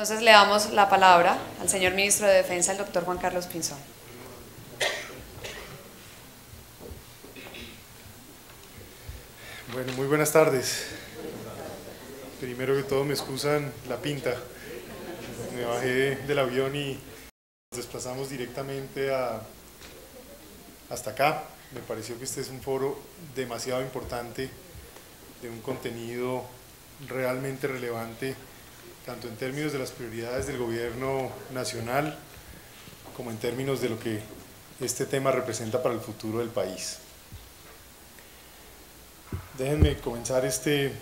Entonces le damos la palabra al señor Ministro de Defensa, el doctor Juan Carlos Pinzón. Bueno, muy buenas tardes. Primero que todo me excusan la pinta. Me bajé del avión y nos desplazamos directamente hasta acá. Me pareció que este es un foro demasiado importante, de un contenido realmente relevante, tanto en términos de las prioridades del gobierno nacional, como en términos de lo que este tema representa para el futuro del país. Déjenme comenzar este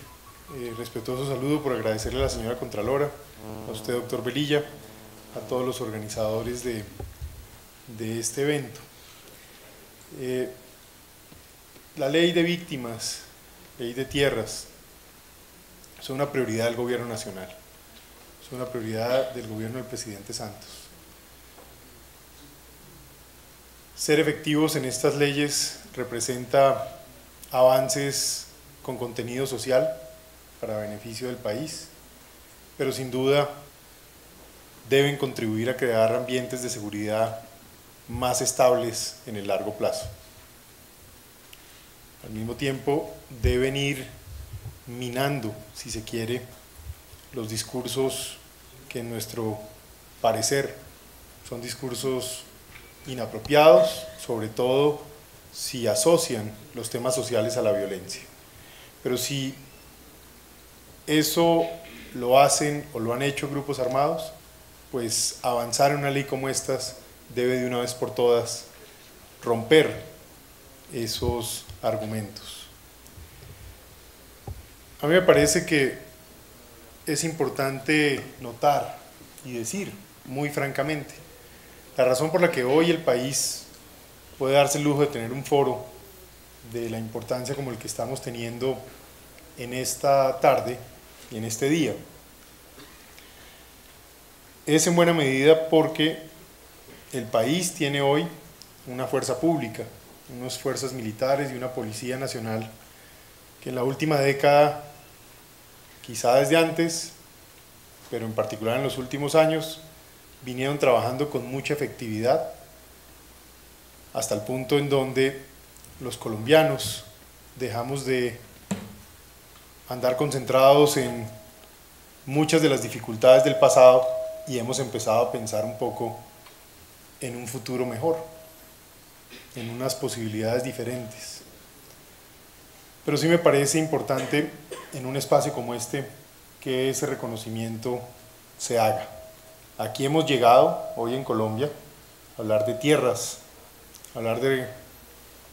respetuoso saludo por agradecerle a la señora Contralora, a usted, doctor Velilla, a todos los organizadores de este evento. La ley de víctimas, ley de tierras, es una prioridad del gobierno nacional, es una prioridad del gobierno del presidente Santos. Ser efectivos en estas leyes representa avances con contenido social para beneficio del país, pero sin duda deben contribuir a crear ambientes de seguridad más estables en el largo plazo. Al mismo tiempo deben ir minando, si se quiere, los discursos que en nuestro parecer son discursos inapropiados, sobre todo si asocian los temas sociales a la violencia. Pero si eso lo hacen o lo han hecho grupos armados, pues avanzar en una ley como estas debe de una vez por todas romper esos argumentos. A mí me parece que es importante notar y decir muy francamente la razón por la que hoy el país puede darse el lujo de tener un foro de la importancia como el que estamos teniendo en esta tarde y en este día. Es en buena medida porque el país tiene hoy una fuerza pública, unas fuerzas militares y una policía nacional que en la última década, quizá desde antes, pero en particular en los últimos años, vinieron trabajando con mucha efectividad, hasta el punto en donde los colombianos dejamos de andar concentrados en muchas de las dificultades del pasado y hemos empezado a pensar un poco en un futuro mejor, en unas posibilidades diferentes. Pero sí me parece importante en un espacio como este que ese reconocimiento se haga. Aquí hemos llegado hoy en Colombia a hablar de tierras, hablar de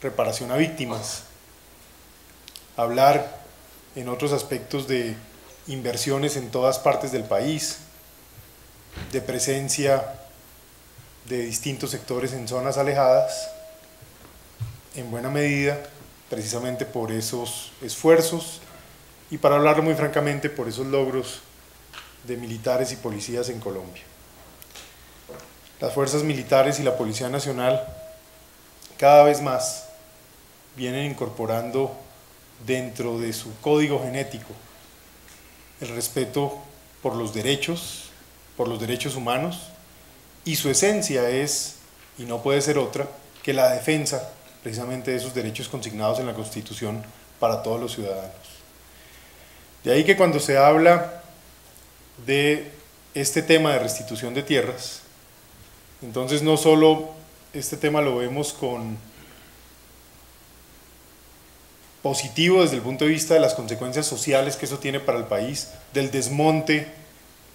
reparación a víctimas, hablar en otros aspectos de inversiones en todas partes del país, de presencia de distintos sectores en zonas alejadas, en buena medida precisamente por esos esfuerzos y, para hablar muy francamente, por esos logros de militares y policías en Colombia. Las fuerzas militares y la Policía Nacional cada vez más vienen incorporando dentro de su código genético el respeto por los derechos humanos, y su esencia es, y no puede ser otra, que la defensa precisamente de esos derechos consignados en la Constitución para todos los ciudadanos. De ahí que cuando se habla de este tema de restitución de tierras, entonces no solo este tema lo vemos con positivo desde el punto de vista de las consecuencias sociales que eso tiene para el país, del desmonte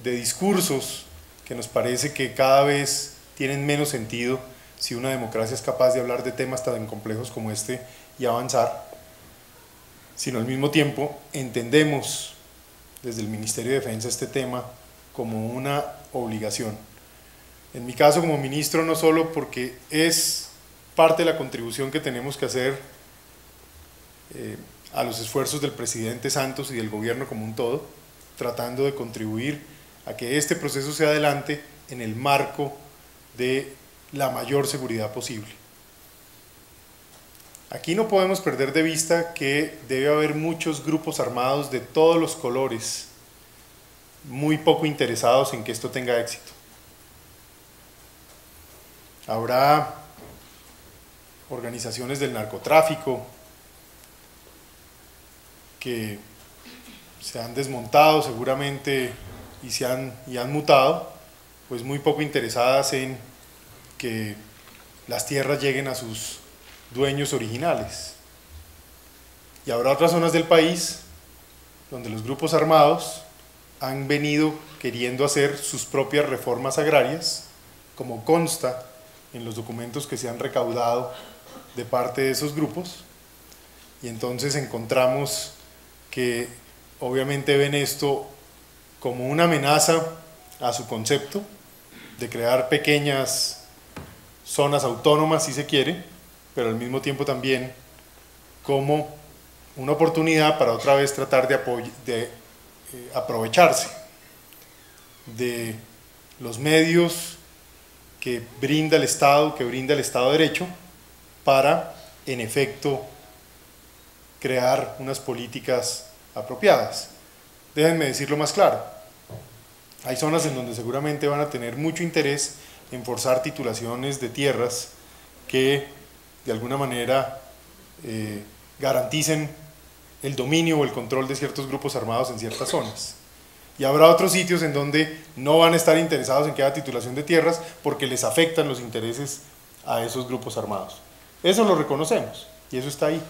de discursos que nos parece que cada vez tienen menos sentido si una democracia es capaz de hablar de temas tan complejos como este y avanzar, sino al mismo tiempo entendemos desde el Ministerio de Defensa este tema como una obligación. En mi caso como ministro, no solo porque es parte de la contribución que tenemos que hacer a los esfuerzos del presidente Santos y del gobierno como un todo, tratando de contribuir a que este proceso se adelante en el marco de la mayor seguridad posible. Aquí no podemos perder de vista que debe haber muchos grupos armados de todos los colores muy poco interesados en que esto tenga éxito. Habrá organizaciones del narcotráfico que se han desmontado seguramente y han mutado, pues muy poco interesadas en que las tierras lleguen a sus dueños originales. Y habrá otras zonas del país donde los grupos armados han venido queriendo hacer sus propias reformas agrarias, como consta en los documentos que se han recaudado de parte de esos grupos, y entonces encontramos que obviamente ven esto como una amenaza a su concepto de crear pequeñas zonas autónomas, si se quiere, pero al mismo tiempo también como una oportunidad para otra vez tratar de aprovecharse de los medios que brinda el Estado, de Derecho, para, en efecto, crear unas políticas apropiadas. Déjenme decirlo más claro. Hay zonas en donde seguramente van a tener mucho interés en forzar titulaciones de tierras que, de alguna manera, garanticen el dominio o el control de ciertos grupos armados en ciertas zonas. Y habrá otros sitios en donde no van a estar interesados en que haya titulación de tierras porque les afectan los intereses a esos grupos armados. Eso lo reconocemos y eso está ahí.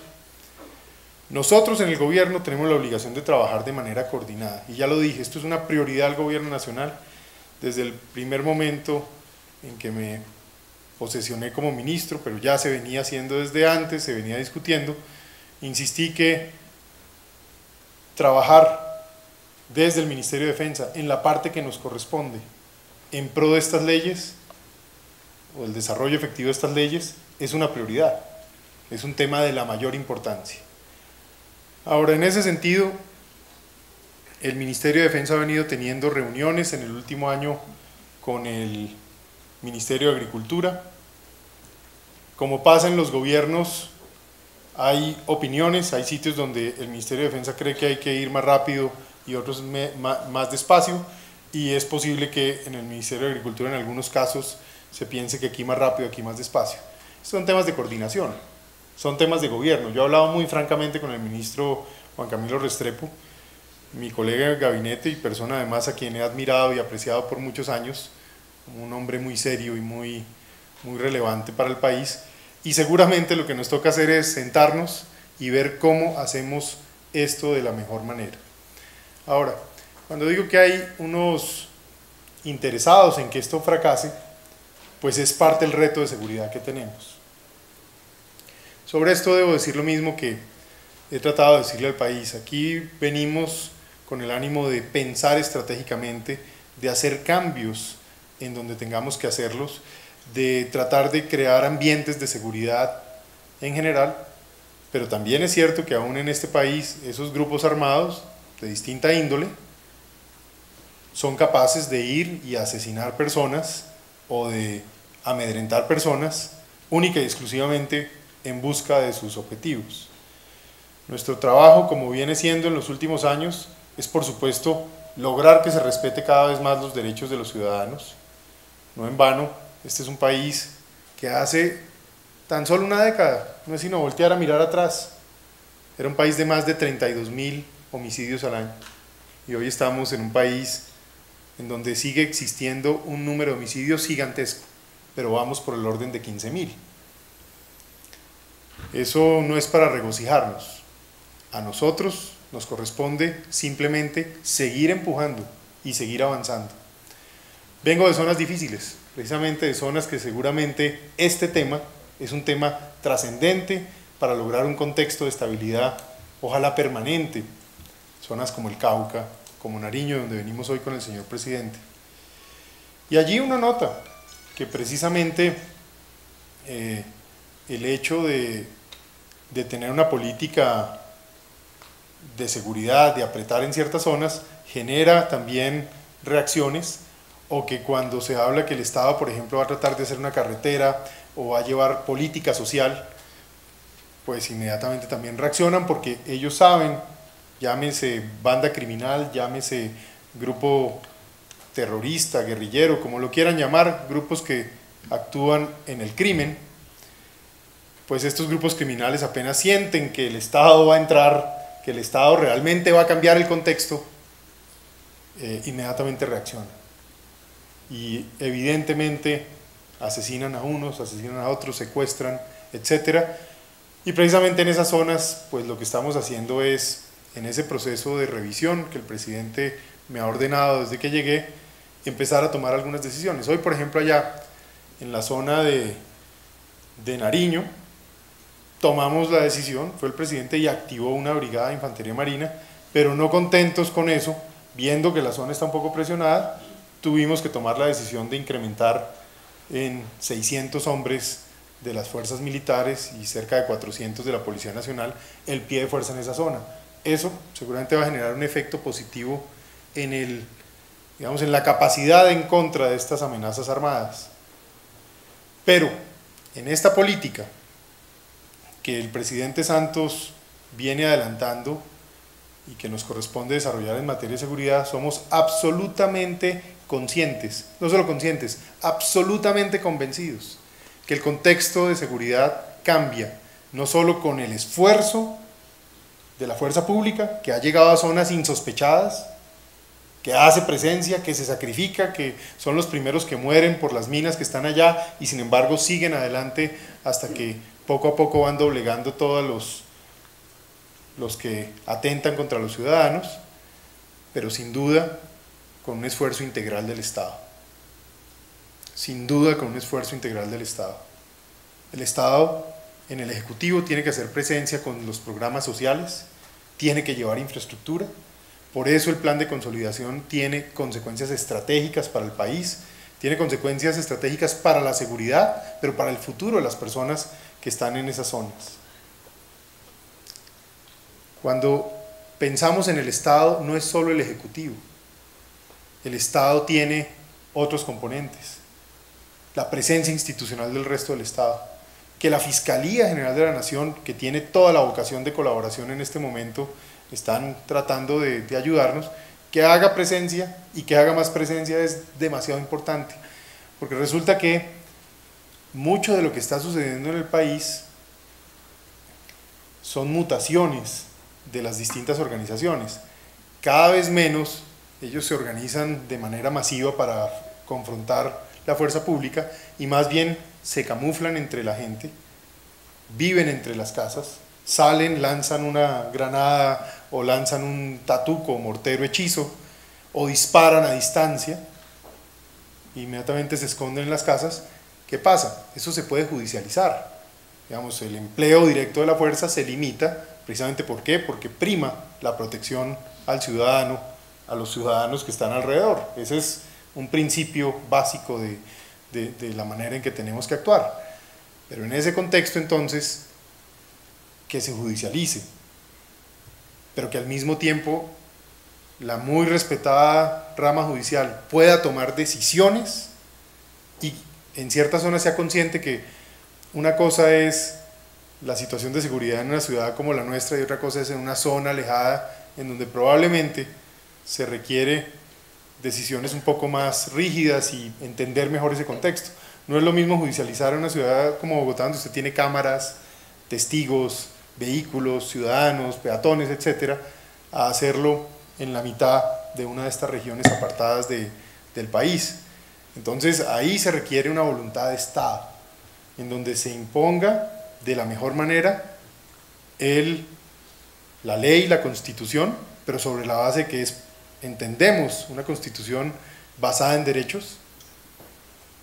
Nosotros en el gobierno tenemos la obligación de trabajar de manera coordinada. Y ya lo dije, esto es una prioridad del gobierno nacional. Desde el primer momento en que me posesioné como ministro, pero ya se venía haciendo desde antes, se venía discutiendo, insistí que trabajar desde el Ministerio de Defensa en la parte que nos corresponde en pro de estas leyes o el desarrollo efectivo de estas leyes es una prioridad, es un tema de la mayor importancia. Ahora, en ese sentido, el Ministerio de Defensa ha venido teniendo reuniones en el último año con el Ministerio de Agricultura. Como pasa en los gobiernos, hay opiniones, hay sitios donde el Ministerio de Defensa cree que hay que ir más rápido y otros más despacio, y es posible que en el Ministerio de Agricultura en algunos casos se piense que aquí más rápido, aquí más despacio. Son temas de coordinación, son temas de gobierno. Yo he hablado muy francamente con el ministro Juan Camilo Restrepo, mi colega de gabinete y persona además a quien he admirado y apreciado por muchos años, como un hombre muy serio y muy relevante para el país, y seguramente lo que nos toca hacer es sentarnos y ver cómo hacemos esto de la mejor manera. Ahora, cuando digo que hay unos interesados en que esto fracase, pues es parte del reto de seguridad que tenemos. Sobre esto debo decir lo mismo que he tratado de decirle al país. Aquí venimos con el ánimo de pensar estratégicamente, de hacer cambios en donde tengamos que hacerlos, de tratar de crear ambientes de seguridad en general, pero también es cierto que aún en este país esos grupos armados de distinta índole son capaces de ir y asesinar personas o de amedrentar personas única y exclusivamente en busca de sus objetivos. Nuestro trabajo, como viene siendo en los últimos años, es por supuesto lograr que se respete cada vez más los derechos de los ciudadanos. No en vano, este es un país que hace tan solo una década, no es sino voltear a mirar atrás, era un país de más de 32.000 homicidios al año, y hoy estamos en un país en donde sigue existiendo un número de homicidios gigantesco, pero vamos por el orden de 15.000. Eso no es para regocijarnos. A nosotros nos corresponde simplemente seguir empujando y seguir avanzando. Vengo de zonas difíciles, precisamente de zonas que seguramente este tema es un tema trascendente para lograr un contexto de estabilidad, ojalá permanente. Zonas como el Cauca, como Nariño, donde venimos hoy con el señor presidente. Y allí uno nota que precisamente el hecho de tener una política de seguridad, de apretar en ciertas zonas, genera también reacciones, o que cuando se habla que el Estado, por ejemplo, va a tratar de hacer una carretera o va a llevar política social, pues inmediatamente también reaccionan porque ellos saben, llámese banda criminal, llámese grupo terrorista, guerrillero, como lo quieran llamar, grupos que actúan en el crimen, pues estos grupos criminales apenas sienten que el Estado va a entrar, que el Estado realmente va a cambiar el contexto, inmediatamente reaccionan. Y evidentemente asesinan a unos, asesinan a otros, secuestran, etc. Y precisamente en esas zonas, pues lo que estamos haciendo es, en ese proceso de revisión que el presidente me ha ordenado desde que llegué, empezar a tomar algunas decisiones. Hoy, por ejemplo, allá en la zona de Nariño, tomamos la decisión, fue el presidente y activó una brigada de infantería marina, pero no contentos con eso, viendo que la zona está un poco presionada, tuvimos que tomar la decisión de incrementar en 600 hombres de las fuerzas militares y cerca de 400 de la Policía Nacional el pie de fuerza en esa zona. Eso seguramente va a generar un efecto positivo en digamos, en la capacidad en contra de estas amenazas armadas. Pero en esta política que el presidente Santos viene adelantando y que nos corresponde desarrollar en materia de seguridad, somos absolutamente conscientes, no solo conscientes, absolutamente convencidos que el contexto de seguridad cambia, no solo con el esfuerzo de la fuerza pública, que ha llegado a zonas insospechadas, que hace presencia, que se sacrifica, que son los primeros que mueren por las minas que están allá y sin embargo siguen adelante hasta que poco a poco van doblegando todos los que atentan contra los ciudadanos, pero sin duda con un esfuerzo integral del Estado. Sin duda con un esfuerzo integral del Estado. El Estado en el Ejecutivo tiene que hacer presencia con los programas sociales, tiene que llevar infraestructura, por eso el plan de consolidación tiene consecuencias estratégicas para el país, tiene consecuencias estratégicas para la seguridad, pero para el futuro de las personas que están en esas zonas. Cuando pensamos en el Estado, no es solo el Ejecutivo. El Estado tiene otros componentes. La presencia institucional del resto del Estado. Que la Fiscalía General de la Nación, que tiene toda la vocación de colaboración en este momento, están tratando de ayudarnos, que haga presencia y que haga más presencia es demasiado importante. Porque resulta que mucho de lo que está sucediendo en el país son mutaciones de las distintas organizaciones. Cada vez menos ellos se organizan de manera masiva para confrontar la fuerza pública y más bien se camuflan entre la gente, viven entre las casas, salen, lanzan una granada o lanzan un tatuco, mortero, hechizo o disparan a distancia, inmediatamente se esconden en las casas. ¿Qué pasa? Eso se puede judicializar. Digamos, el empleo directo de la fuerza se limita, precisamente ¿por qué? Porque prima la protección al ciudadano, a los ciudadanos que están alrededor. Ese es un principio básico de la manera en que tenemos que actuar. Pero en ese contexto, entonces, que se judicialice, pero que al mismo tiempo la muy respetada rama judicial pueda tomar decisiones y en ciertas zonas sea consciente que una cosa es la situación de seguridad en una ciudad como la nuestra y otra cosa es en una zona alejada en donde probablemente se requiere decisiones un poco más rígidas y entender mejor ese contexto. No es lo mismo judicializar en una ciudad como Bogotá, donde usted tiene cámaras, testigos, vehículos, ciudadanos, peatones, etcétera, a hacerlo en la mitad de una de estas regiones apartadas del país. Entonces ahí se requiere una voluntad de Estado, en donde se imponga de la mejor manera la ley, la Constitución, pero sobre la base que entendemos una Constitución basada en derechos,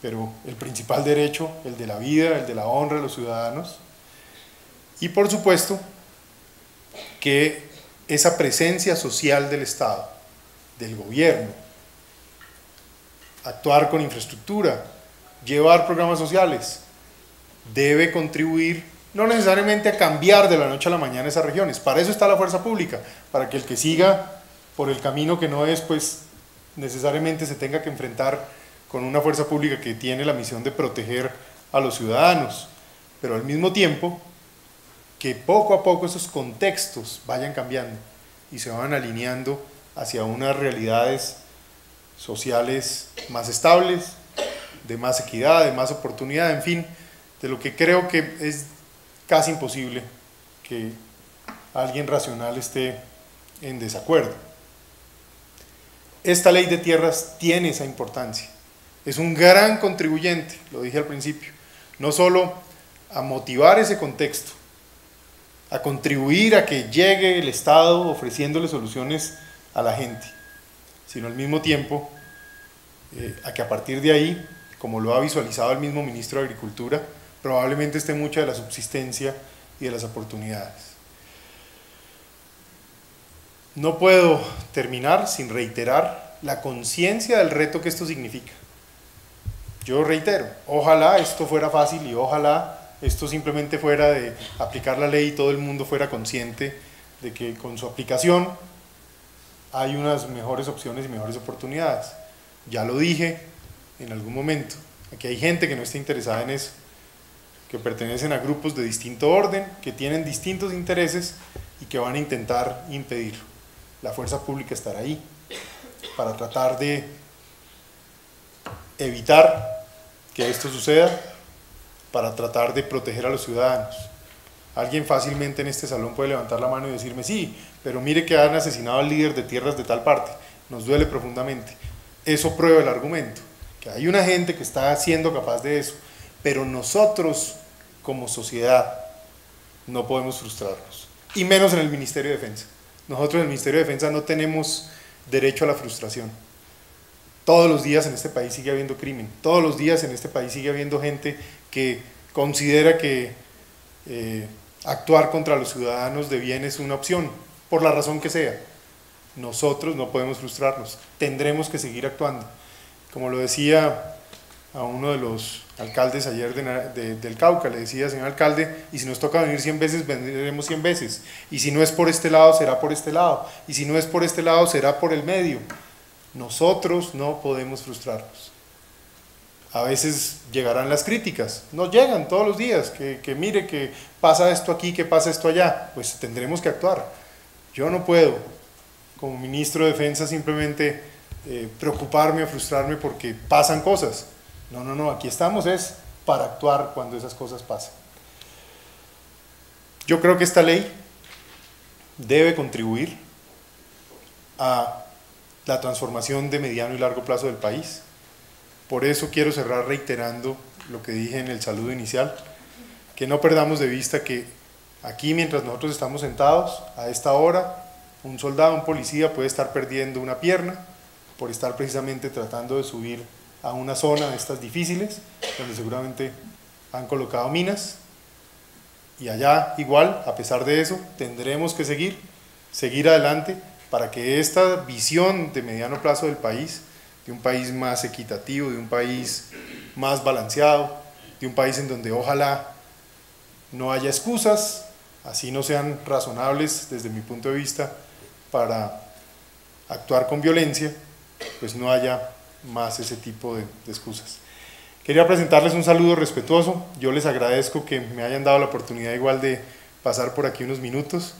pero el principal derecho, el de la vida, el de la honra de los ciudadanos, y por supuesto que esa presencia social del Estado, del gobierno, actuar con infraestructura, llevar programas sociales, debe contribuir no necesariamente a cambiar de la noche a la mañana esas regiones. Para eso está la fuerza pública, para que el que siga por el camino que no es, pues necesariamente se tenga que enfrentar con una fuerza pública que tiene la misión de proteger a los ciudadanos, pero al mismo tiempo que poco a poco esos contextos vayan cambiando y se van alineando hacia unas realidades sociales más estables, de más equidad, de más oportunidad, en fin, de lo que creo que es casi imposible que alguien racional esté en desacuerdo. Esta ley de tierras tiene esa importancia, es un gran contribuyente, lo dije al principio, no solo a motivar ese contexto, a contribuir a que llegue el Estado ofreciéndole soluciones a la gente, sino al mismo tiempo a que a partir de ahí, como lo ha visualizado el mismo ministro de Agricultura, probablemente esté mucha de la subsistencia y de las oportunidades. No puedo terminar sin reiterar la conciencia del reto que esto significa. Yo reitero, ojalá esto fuera fácil y ojalá esto simplemente fuera de aplicar la ley y todo el mundo fuera consciente de que con su aplicación hay unas mejores opciones y mejores oportunidades. Ya lo dije en algún momento, aquí hay gente que no está interesada en eso, que pertenecen a grupos de distinto orden, que tienen distintos intereses y que van a intentar impedirlo. La fuerza pública estará ahí para tratar de evitar que esto suceda, para tratar de proteger a los ciudadanos. Alguien fácilmente en este salón puede levantar la mano y decirme, sí, pero mire que han asesinado al líder de tierras de tal parte, nos duele profundamente. Eso prueba el argumento, que hay una gente que está siendo capaz de eso, pero nosotros como sociedad no podemos frustrarnos, y menos en el Ministerio de Defensa. Nosotros en el Ministerio de Defensa no tenemos derecho a la frustración. Todos los días en este país sigue habiendo crimen, todos los días en este país sigue habiendo gente que considera que actuar contra los ciudadanos de bien es una opción, por la razón que sea. Nosotros no podemos frustrarnos, tendremos que seguir actuando. Como lo decía a uno de los alcaldes ayer del Cauca, le decía, señor alcalde, y si nos toca venir 100 veces, vendremos 100 veces, y si no es por este lado, será por este lado, y si no es por este lado, será por el medio. Nosotros no podemos frustrarnos. A veces llegarán las críticas, nos llegan todos los días, que mire que pasa esto aquí, que pasa esto allá, pues tendremos que actuar. Yo no puedo, como ministro de Defensa, simplemente preocuparme o frustrarme porque pasan cosas. No, aquí estamos es para actuar cuando esas cosas pasan. Yo creo que esta ley debe contribuir a la transformación de mediano y largo plazo del país. Por eso quiero cerrar reiterando lo que dije en el saludo inicial, que no perdamos de vista que aquí, mientras nosotros estamos sentados, a esta hora, un soldado, un policía puede estar perdiendo una pierna por estar precisamente tratando de subir a una zona de estas difíciles, donde seguramente han colocado minas, y allá igual, a pesar de eso, tendremos que seguir adelante para que esta visión de mediano plazo del país, de un país más equitativo, de un país más balanceado, de un país en donde ojalá no haya excusas, así no sean razonables desde mi punto de vista para actuar con violencia, pues no haya más ese tipo de excusas. Quería presentarles un saludo respetuoso, yo les agradezco que me hayan dado la oportunidad igual de pasar por aquí unos minutos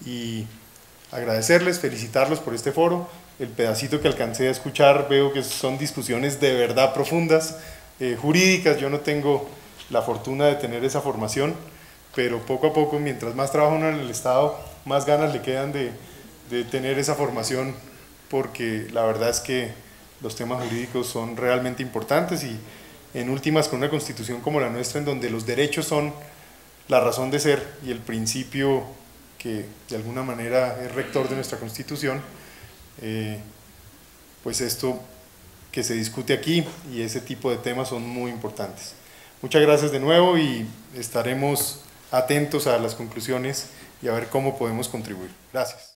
y agradecerles, felicitarlos por este foro. El pedacito que alcancé a escuchar veo que son discusiones de verdad profundas, jurídicas. Yo no tengo la fortuna de tener esa formación, pero poco a poco, mientras más trabaja uno en el Estado, más ganas le quedan de tener esa formación, porque la verdad es que los temas jurídicos son realmente importantes y en últimas con una constitución como la nuestra, en donde los derechos son la razón de ser y el principio que de alguna manera es rector de nuestra constitución, pues esto que se discute aquí y ese tipo de temas son muy importantes. Muchas gracias de nuevo y estaremos atentos a las conclusiones y a ver cómo podemos contribuir. Gracias.